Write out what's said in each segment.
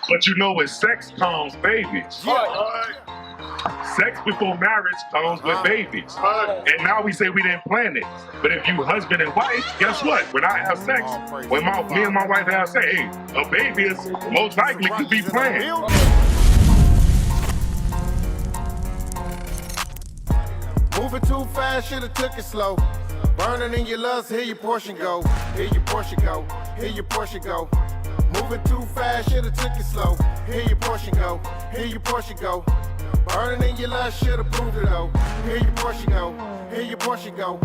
But you know, with sex comes babies. Sex before marriage comes with babies. And now we say we didn't plan it. But if you husband and wife, guess what? When I have sex, when me and my wife have sex, hey, a baby is most likely to be planned. Moving too fast, should've took it slow. Burning in your lust, here your portion go. Here your portion go. Here your portion go. Moving too fast, should've took it slow. Here your portion go. Here your portion go. Burning in your lust, should've proved it though. Here your portion go. Here your portion go.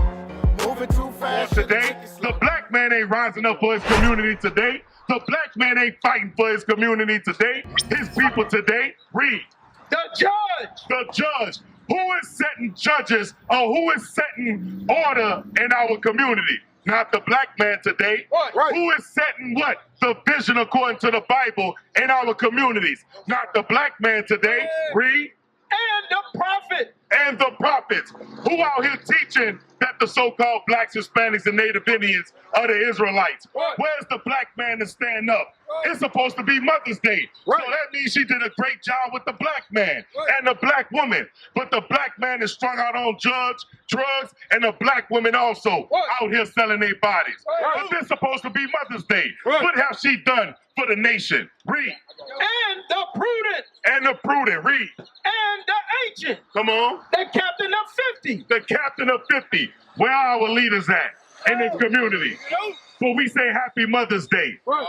Moving too fast. Today, the black man ain't rising up for his community today. The black man ain't fighting for his community today. His people today, read. The judge. The judge. Who is setting judges or who is setting order in our community? Not the black man today. Right. Who is setting what? The vision according to the Bible in our communities. Not the black man today. Read. And the prophet. And the prophets. Who out here teaching that the so-called blacks, Hispanics, and Native Indians are the Israelites? Where's the black man to stand up? It's supposed to be Mother's Day. So that means she did a great job with the black man and the black woman. But the black man is strung out on drugs, and the black women also out here selling their bodies. But this is supposed to be Mother's Day. What has she done for the nation? Read. And the prudent. And the prudent. Read. And the ancient. Come on. The captain of 50. The captain of 50. Where are our leaders at in this community? So we say Happy Mother's Day. Where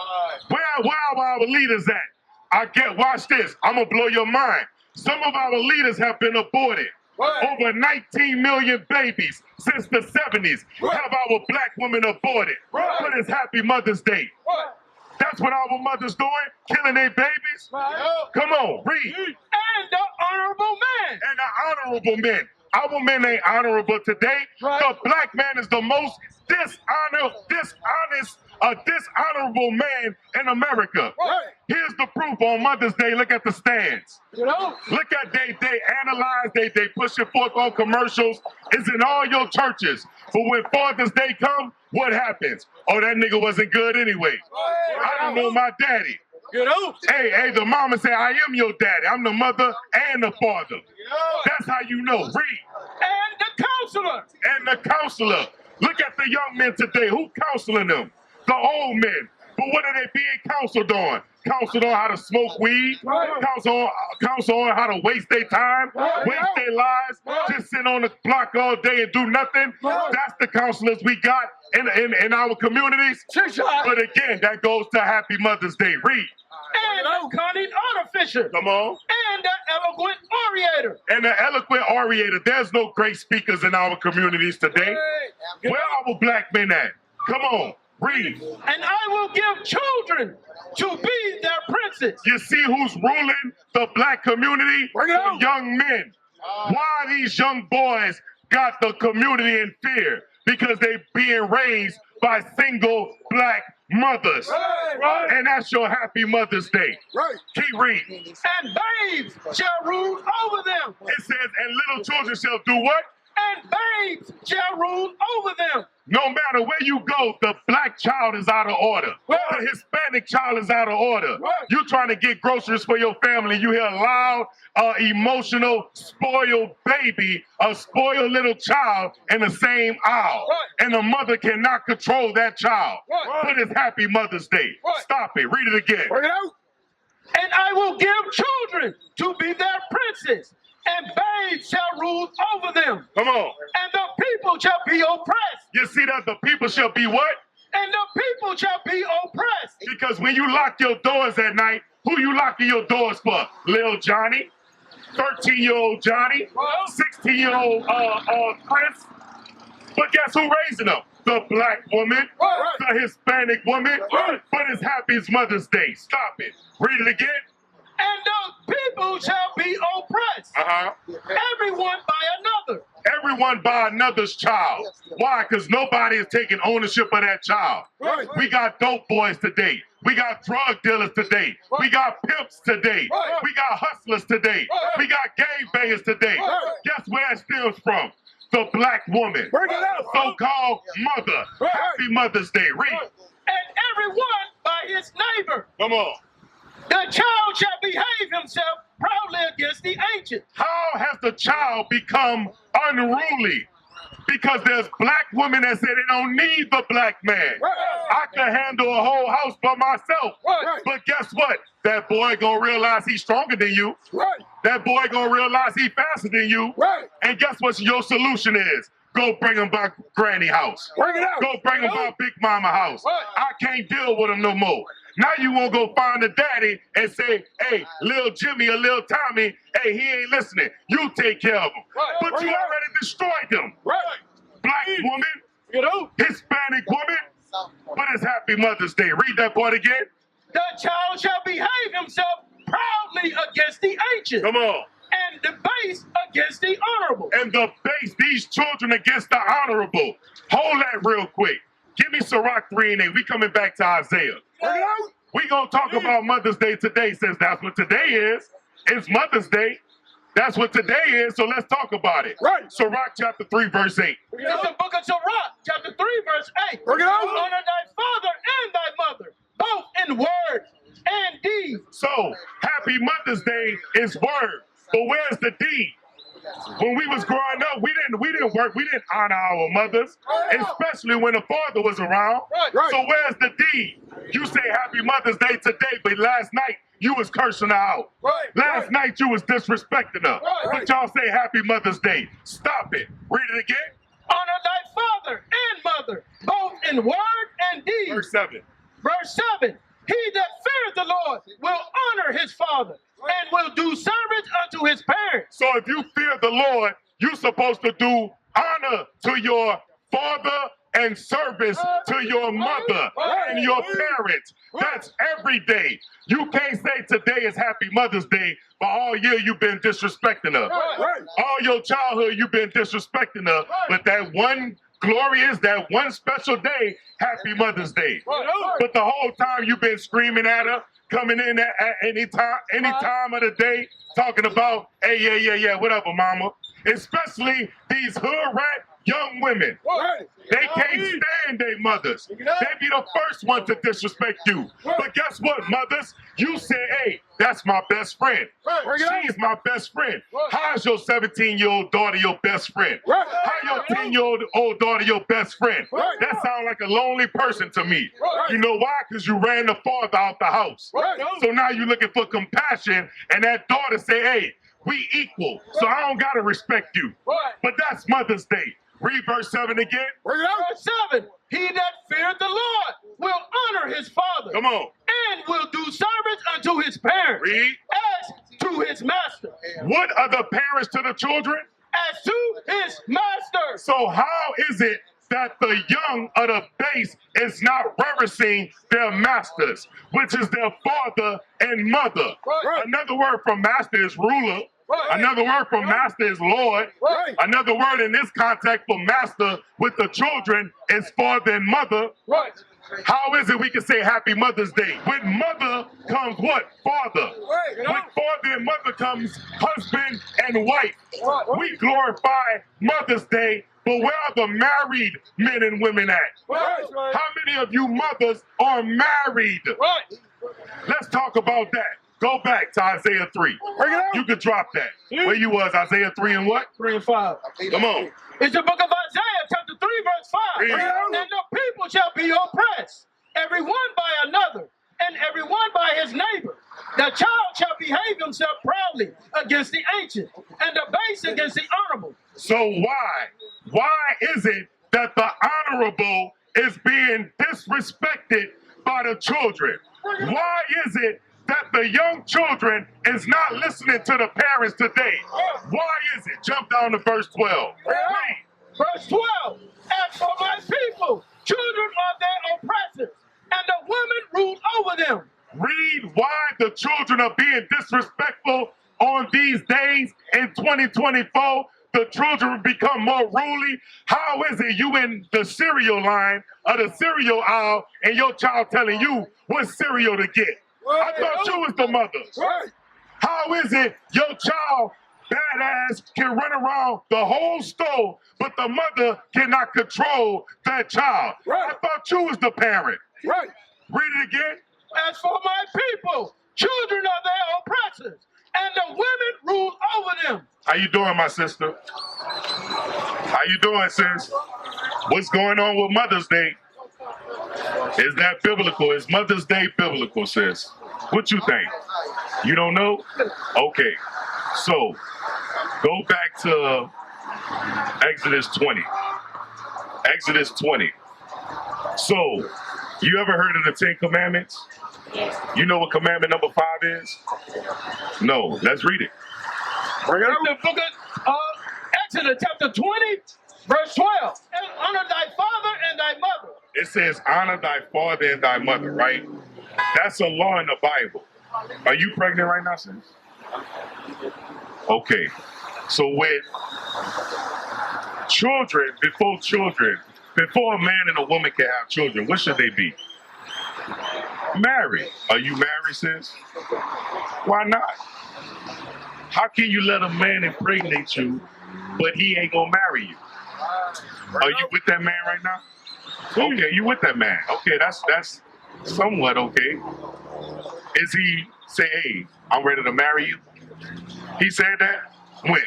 are our leaders at? Watch this. I'm going to blow your mind. Some of our leaders have been aborted. Over 19 million babies since the 70s have our black women aborted. What is Happy Mother's Day? That's what our mothers doing? Killing their babies? Come on, read. And the honorable man. And the honorable men. Our men ain't honorable today. The black man is the most dishonorable man in America. Here's the proof on Mother's Day. Look at the stands. Look at they analyze, they push it forth on commercials. It's in all your churches. But when Father's Day comes, what happens? Oh, that nigga wasn't good anyway. I don't know my daddy. Hey, the mama say, I am your daddy. I'm the mother and the father. That's how you know. Read. And the counselor. And the counselor. Look at the young men today. Who counseling them? The old men. But what are they being counseled on? Counseled on how to smoke weed, counsel on how to waste their time, waste their lives, just sit on the block all day and do nothing. That's the counselors we got in our communities. But again, that goes to Happy Mother's Day. Read. And the cunning artificer. Come on. And the eloquent orator. And the eloquent orator. There's no great speakers in our communities today. Where are our black men at? Come on. Read. And I will give children to be their princes. You see who's ruling the black community? The young men. Why these young boys got the community in fear? Because they being raised by single black mothers. And that's your Happy Mother's Day. Keep reading. And babes shall rule over them. It says, and little children shall do what? And babes shall rule over them. No matter where you go, the black child is out of order. The Hispanic child is out of order. You trying to get groceries for your family. You hear a loud, emotional, spoiled baby, a spoiled little child in the same aisle. And the mother cannot control that child. But it's Happy Mother's Day. Stop it. Read it again. And I will give children to be their princes. And babes shall rule over them. Come on. And the people shall be oppressed. You see that the people shall be what? And the people shall be oppressed. Because when you lock your doors at night, who you locking your doors for? Lil Johnny, 13-year-old Johnny, 16-year-old Chris. But guess who raising them? The black woman, the Hispanic woman. But it's Happy Mother's Day. Stop it. Read it again. And the people shall be oppressed. Everyone by another. Everyone by another's child. Why? Because nobody is taking ownership of that child. We got dope boys today. We got drug dealers today. We got pimps today. We got hustlers today. We got gangbangers today. Guess where that stems from? The black woman. The so-called mother. Happy Mother's Day. Read. and everyone by his neighbor. Come on. The child shall behave himself proudly against the ancient. How has the child become unruly? Because there's black women that say they don't need the black man. I can handle a whole house by myself. But guess what? That boy gonna realize he's stronger than you. That boy gonna realize he's faster than you. And guess what your solution is? Go bring him by granny house. Go bring him by big mama house. I can't deal with him no more. Now you won't go find a daddy and say, hey, little Jimmy or little Tommy, hey, he ain't listening. You take care of him. But you already destroyed them. Black woman, Hispanic woman, but it's Happy Mother's Day. Read that part again. The child shall behave himself proudly against the ancient. Come on. And the base against the honorable. And the base, these children against the honorable. Hold that real quick. Give me Sirach 3 and 8. We coming back to Isaiah. We gonna talk about Mother's Day today, since that's what today is. It's Mother's Day. That's what today is, so let's talk about it. Sirach chapter 3, verse 8. It's the book of Sirach, chapter 3, verse 8. Honor thy father and thy mother, both in word and deed. So, Happy Mother's Day is word, but where's the deed? When we was growing up, we didn't work, we didn't honor our mothers, especially when the father was around. So where's the deed? You say Happy Mother's Day today, but last night you was cursing her out. Last night you was disrespecting her. But y'all say Happy Mother's Day. Stop it. Read it again. Honor thy father and mother, both in word and deed. Verse 7. Verse 7. He that feareth the Lord will honor his father and will do service unto his parents. So if you fear the Lord, you're supposed to do honor to your father and service to your mother and your parents. That's every day. You can't say today is Happy Mother's Day, but all year you've been disrespecting her. All your childhood you've been disrespecting her, but that one glorious, that one special day, Happy Mother's Day. But the whole time you've been screaming at her, coming in at any time of the day, talking about, hey, yeah, whatever, mama. Especially these hood rat young women. They can't stand their mothers. They be the first one to disrespect you. But guess what, mothers? You say, hey, that's my best friend. She's my best friend. How's your 17-year-old daughter your best friend? How your 10-year-old daughter your best friend? That sounds like a lonely person to me. You know why? Because you ran the father out the house. So now you're looking for compassion, and that daughter say, hey, we equal, so I don't gotta respect you. But that's Mother's Day. Read verse 7 again. Verse 7. He that feareth the Lord will honor his father. Come on. And will do service unto his parents. Read. As to his master. What are the parents to the children? As to his master. So how is it that the young of the base is not reverencing their masters, which is their father and mother? Another word for master is ruler. Another word for master is Lord. Another word in this context for master with the children is father and mother. How is it we can say Happy Mother's Day? With mother comes what? Father. With father and mother comes husband and wife. We glorify Mother's Day, but where are the married men and women at? How many of you mothers are married? Let's talk about that. Go back to Isaiah 3. You could drop that. Where you was, Isaiah 3 and what? 3 and 5. Come on. It's the book of Isaiah, chapter 3, verse 5. And the people shall be oppressed, every one by another, and every one by his neighbor. The child shall behave himself proudly against the ancient, and the base against the honorable. So why is it that the honorable is being disrespected by the children? Why is it that the young children is not listening to the parents today? Why is it? Jump down to verse 12. Verse 12. As for my people, children are their oppressors, and the women rule over them. Read why the children are being disrespectful on these days in 2024. The children become more ruly. How is it you in the cereal line or the cereal aisle and your child telling you what cereal to get? I thought you was the mother. How is it your child, badass, can run around the whole store, but the mother cannot control that child? I thought you was the parent. Right. Read it again. As for my people, children are their oppressors, and the women rule over them. How you doing, my sister? How you doing, sis? What's going on with Mother's Day? Is that biblical? Is Mother's Day biblical, sis? What you think? You don't know? Okay. So, go back to Exodus 20. Exodus 20. So, you ever heard of the 10 Commandments? You know what commandment number 5 is? No. Let's read it. Bring it up. The book of Exodus chapter 20, verse 12. And honor thy father and thy mother. It says, honor thy father and thy mother, right? That's a law in the Bible. Are you pregnant right now, sis? Okay. So with children, before a man and a woman can have children, what should they be? Married. Are you married, sis? Why not? How can you let a man impregnate you, but he ain't gonna marry you? Are you with that man right now? Okay, you with that man. Okay, that's somewhat okay. Is he say, hey, I'm ready to marry you? He said that? When?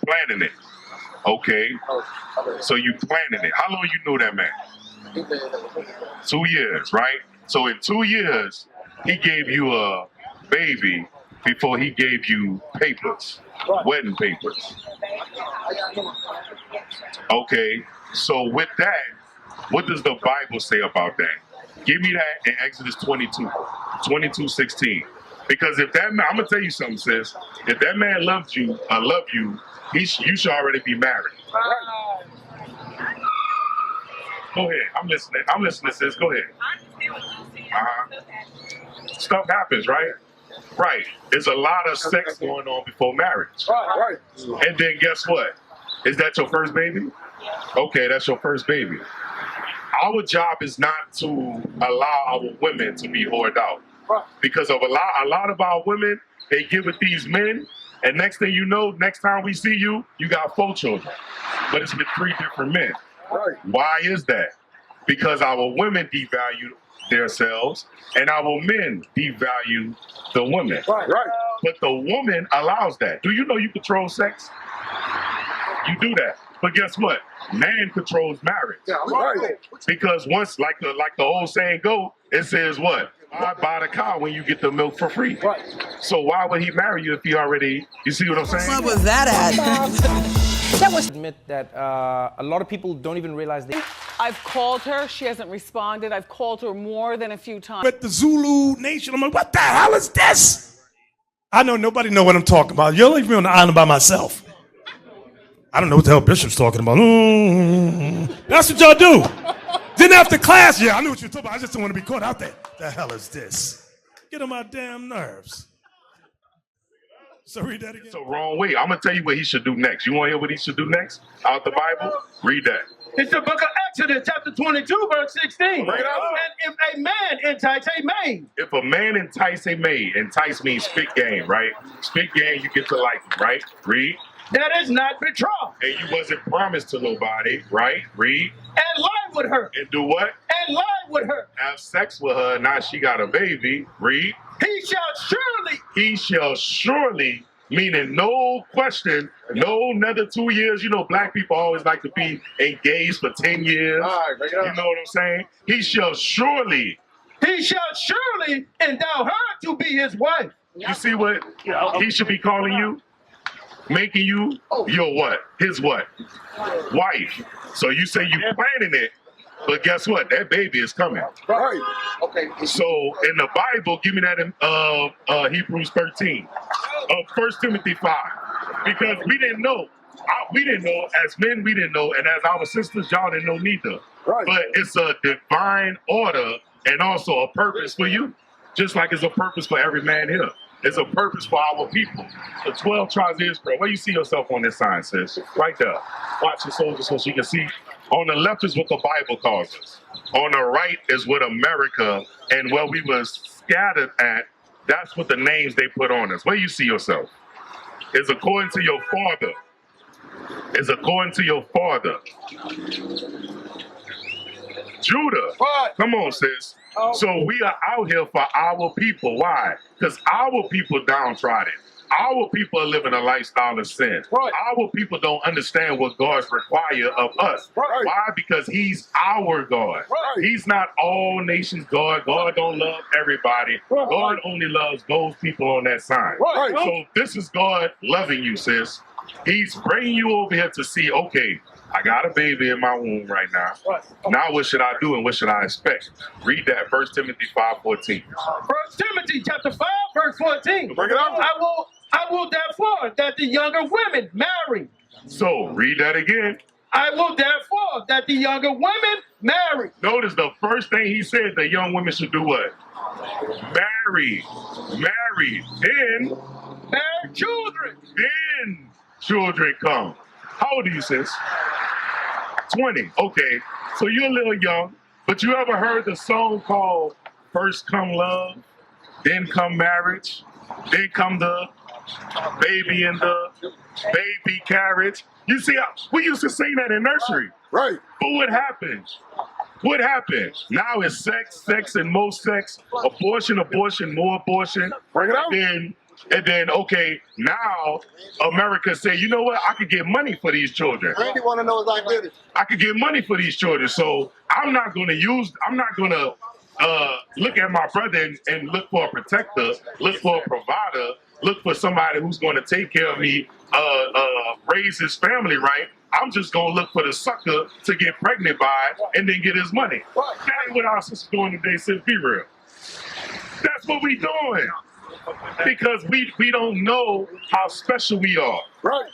Planning it. Okay. So you planning it. How long you knew that man? 2 years, right? So in 2 years, he gave you a baby before he gave you papers, wedding papers. Okay, so with that, what does the Bible say about that? Give me that in Exodus 22:16. Because if that man, I'm gonna tell you something, sis. If that man loved you, you should already be married. Go ahead, I'm listening, sis. Go ahead. Stuff happens, right? Right. There's a lot of sex going on before marriage. Right. And then guess what? Is that your first baby? Okay, that's your first baby. Our job is not to allow our women to be whored out. Because of a lot of our women, they give with these men, and next thing you know, next time we see you, you got 4 children. But it's with 3 different men. Right. Why is that? Because our women devalue themselves, and our men devalue the women. Right. But the woman allows that. Do you know you control sex? You do that. But guess what? Man controls marriage. Yeah, right. Because once, like the old saying go, it says what? I buy the car when you get the milk for free. Right. So why would he marry you if he already, you see what I'm saying? What was that at? Admit that a lot of people don't even realize they. I've called her. She hasn't responded. I've called her more than a few times. With the Zulu Nation, I'm like, what the hell is this? I know nobody know what I'm talking about. You'll leave me on the island by myself. I don't know what the hell Bishop's talking about. That's what y'all do. Then after class, yeah, I knew what you were talking about. I just don't want to be caught out there. The hell is this? Get on my damn nerves. So read that again. So wrong way. I'm going to tell you what he should do next. You want to hear what he should do next? Out the Bible? Read that. It's the book of Exodus, chapter 22, verse 16. Bring it up. And if a man entice a maid. If a man entice a maid, entice means spit game, right? Spit game, you get to like him, right? Read. That is not betrothed. And you wasn't promised to nobody, right? Read. And lie with her. And do what? And lie with her. Have sex with her. Now she got a baby. Read. He shall surely, meaning no question, no another 2 years. You know, black people always like to be engaged for 10 years. All right, bring it up. You know what I'm saying? He shall surely endow her to be his wife. You see what he should be calling you? Making you your what? His what? Wife. So you say you planning it, but guess what? That baby is coming. Right. Okay. So in the Bible, give me that in Hebrews 13, 1 Timothy 5, because we didn't know. We didn't know, as men, we didn't know, and as our sisters, y'all didn't know neither. Right. But it's a divine order and also a purpose for you, just like it's a purpose for every man here. It's a purpose for our people. The 12 tribes of Israel. Where you see yourself on this sign, sis? Right there. Watch the soldiers so she can see. On the left is what the Bible calls us. On the right is what America and where we were scattered at, that's what the names they put on us. Where you see yourself? It's according to your father. It's according to your father. Judah. Right. Come on, sis. So we are out here for our people. Why? Because our people downtrodden. Our people are living a lifestyle of sin. Right. Our people don't understand what God's require of us. Right. Why? Because he's our God. Right. He's not all nations God. God don't love everybody. Right. God only loves those people on that side. Right. So this is God loving you, sis. He's bringing you over here to see, okay, I got a baby in my womb right now. Right. Now what should I do and what should I expect? Read that, 1 Timothy 5:14. 1 Timothy chapter 5, verse 14. Bring it out. I will therefore that the younger women marry. So read that again. I will therefore that the younger women marry. Notice the first thing he said, the young women should do what? Marry. Marry. Then Bear children. Children come. How old are you, sis? 20. Okay. So you're a little young, but you ever heard the song called First Come Love, Then Come Marriage, Then Come the Baby in the Baby Carriage? You see, we used to sing that in nursery. Right. But what happened? What happened? Now it's sex, sex, and more sex, abortion, abortion, more abortion. Bring it out. And then, okay, now America say, you know what? I could get money for these children. Randy want to know if I did it. I could get money for these children. So I'm not going to look at my brother and look for a protector, look for a provider, look for somebody who's going to take care of me, raise his family right. I'm just going to look for the sucker to get pregnant by and then get his money. That ain't what our sister's doing today, sis. Be real. That's what we doing. Because we don't know how special we are. Right.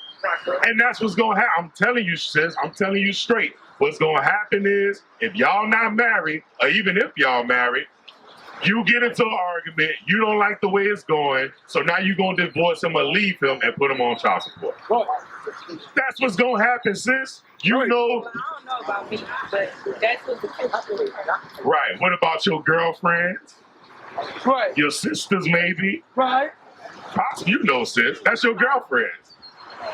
And that's what's going to happen. I'm telling you, sis. I'm telling you straight. What's going to happen is if y'all not married, or even if y'all married, you get into an argument. You don't like the way it's going. So now you're going to divorce him or leave him and put him on child support. Right. That's what's going to happen, sis. You know. I don't know about me, but that's what the kids. Right. What about your girlfriends? Right. Your sisters, maybe? Right. Possibly, you know, sis. That's your girlfriends.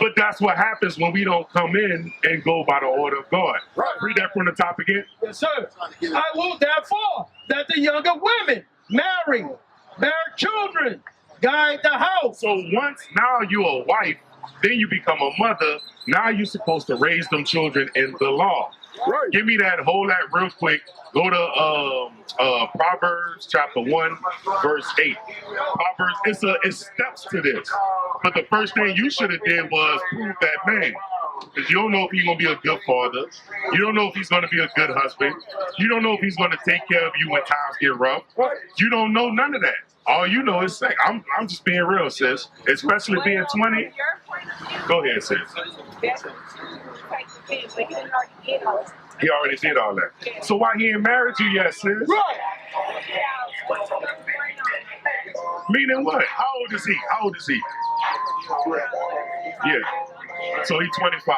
But that's what happens when we don't come in and go by the order of God. Right. Read that from the top again. Yes, sir. I will therefore that the younger women marry, bear children, guide the house. So once now you're a wife, then you become a mother. Now you're supposed to raise them children in the law. Right. Give me that, hold that real quick. Go to Proverbs chapter 1, verse 8. Proverbs, it's steps to this. But the first thing you should have did was prove that man. Because you don't know if he's going to be a good father. You don't know if he's going to be a good husband. You don't know if he's going to take care of you when times get rough. You don't know none of that. All you know is sex. I'm just being real, sis. Especially being 20. Go ahead, sis. He already did all that. So why he ain't married you yet, sis? Right. Meaning what? How old is he? How old is he? Yeah. So he's 25.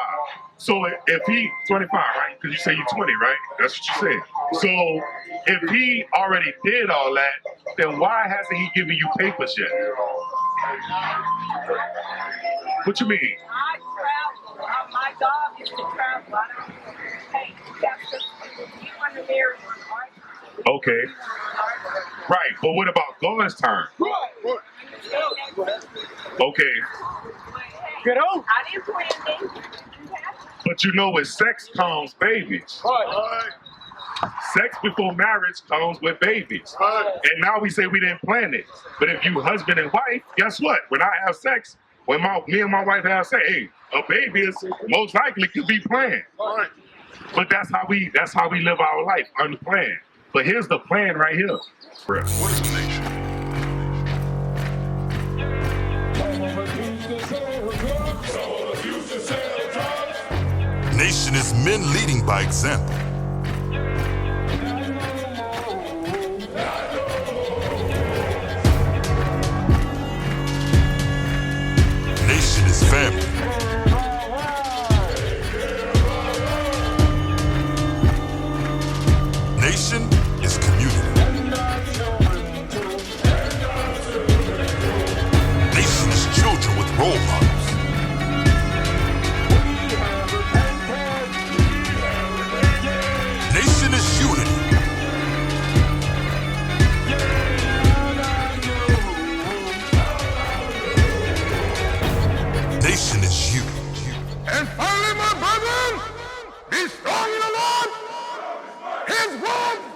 So if he 25, right? Because you say you're 20, right? That's what you said. So if he already did all that, then why hasn't he given you papers yet? What you mean? I travel. My job is to travel. I don't pay. You want to marry one, right? Okay. Right, but what about God's term? Right. Okay. Get out. I didn't plan anything. But you know with sex comes babies. Right. Sex before marriage comes with babies. And now we say we didn't plan it. But if you husband and wife, guess what? When I have sex, when me and my wife have sex, hey, a baby is most likely could be planned. But that's how we live our life, unplanned. But here's the plan right here. What is the nation? Nation is men leading by example. Nation is family. Nation is community. Nation is children with role models. Be strong in the Lord. His word